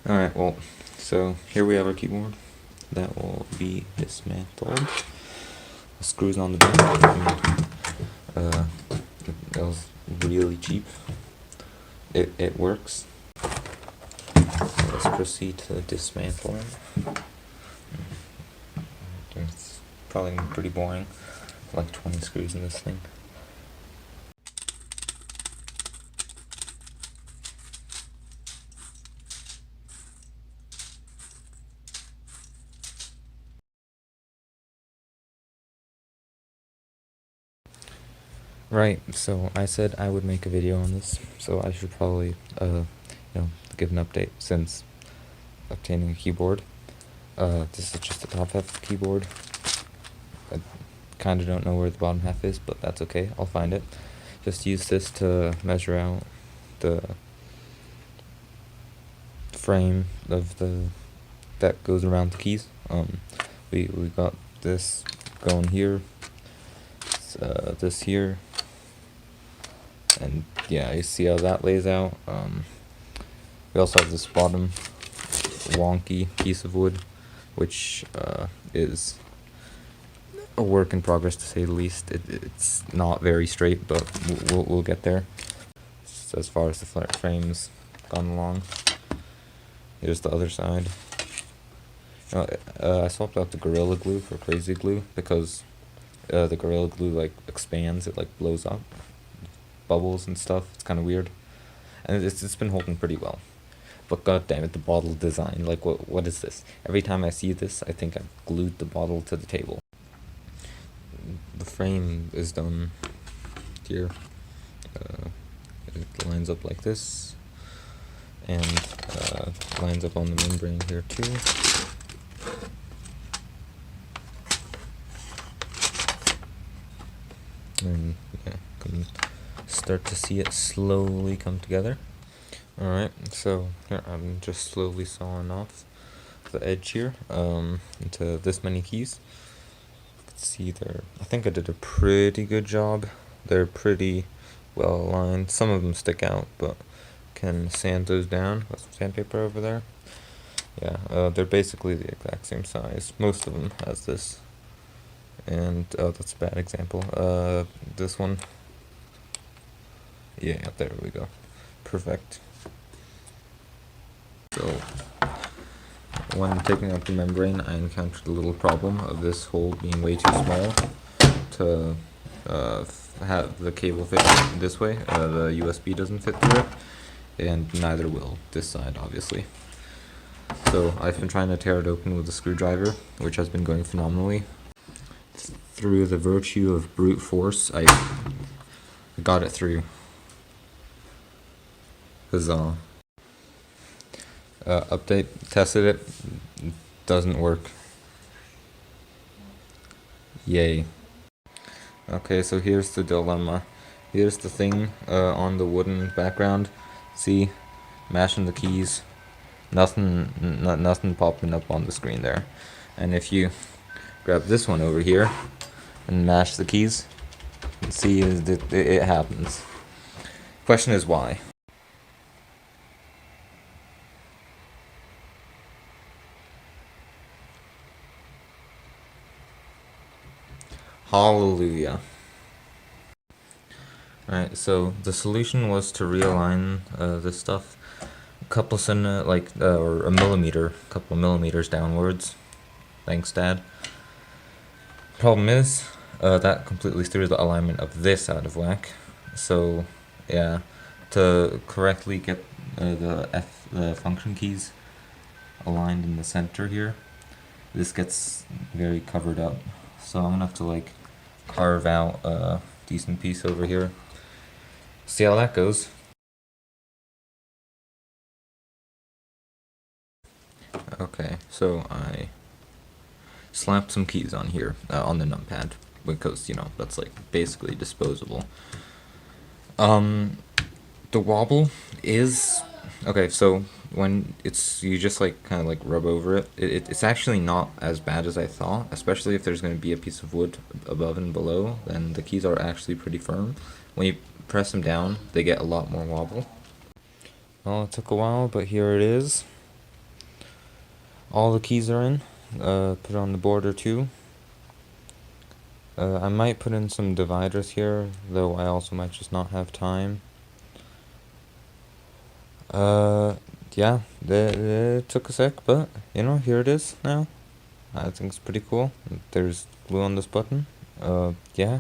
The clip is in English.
Alright, well, so here we have our keyboard that will be dismantled. The screws on the back. That was really cheap. It works. So let's proceed to dismantle them. It's probably pretty boring. Like 20 screws in this thing. Right, so I said I would make a video on this, so I should probably, give an update since obtaining a keyboard. This is just a top half keyboard. I kind of don't know where the bottom half is, but that's okay, I'll find it. Just use this to measure out the frame of that goes around the keys. We got this going here, this here, and yeah, you see how that lays out. We also have this bottom wonky piece of wood, which is a work in progress to say the least. It's not very straight, but we'll get there. So as far as the frame's gone along, here's the other side. I swapped out the Gorilla Glue for Crazy Glue because the Gorilla Glue like expands, it like blows up, bubbles and stuff. It's kind of weird, and it's been holding pretty well. But god damn it, the bottle design, like what is this? Every time I see this, I think I've glued the bottle to the table. The frame is done here. It lines up like this, and lines up on the membrane here too. And yeah, can start to see it slowly come together. Alright, so here I'm just slowly sawing off the edge here into this many keys. You can see I think I did a pretty good job. They're pretty well aligned. Some of them stick out, but can sand those down with some sandpaper over there. Yeah, they're basically the exact same size. Most of them has this. And that's a bad example. This one. Yeah, there we go. Perfect. So, when taking out the membrane, I encountered a little problem of this hole being way too small to have the cable fit this way. The USB doesn't fit through it, and neither will this side, obviously. So I've been trying to tear it open with a screwdriver, which has been going phenomenally. Through the virtue of brute force, I got it through. Huzzah. Update, tested it, doesn't work. Yay. Okay, so here's the dilemma. Here's the thing on the wooden background. See, mashing the keys, nothing popping up on the screen there. And if you grab this one over here and mash the keys, see it happens. Question is why? Hallelujah. Alright, so the solution was to realign this stuff a couple or a couple of millimeters downwards. Thanks, Dad. Problem is, that completely threw the alignment of this out of whack. So, yeah, to correctly get the function keys aligned in the center here, this gets very covered up. So I'm gonna have to like carve out a decent piece over here. See how that goes. Okay, so I slapped some keys on here, on the numpad, because, that's like basically disposable. The wobble is, okay, so when you just like kind of like rub over it, it's actually not as bad as I thought, especially if there's going to be a piece of wood above and below, then the keys are actually pretty firm. When you press them down, they get a lot more wobble. Well, it took a while, but here it is. all the keys are in. Put it on the border too. I might put in some dividers here, though I also might just not have time. Yeah, it took a sec, but, you know, here it is now. I think it's pretty cool. There's glue on this button. Yeah.